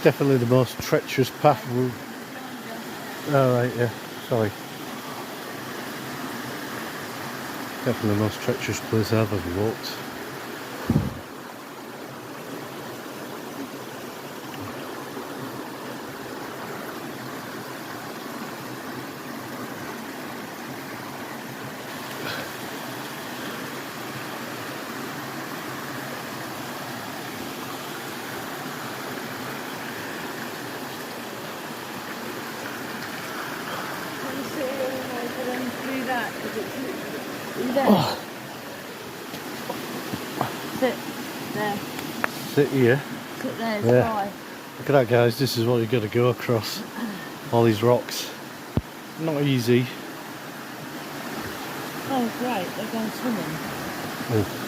definitely the most treacherous path. Alright, yeah, sorry. Definitely the most treacherous place I've ever walked. Oh. Sit there. Sit here. Sit there, it's Yeah. dry. Look at that, guys, this is what you've got to go across. All these rocks. Not easy. Oh great, they're going swimming. Oh.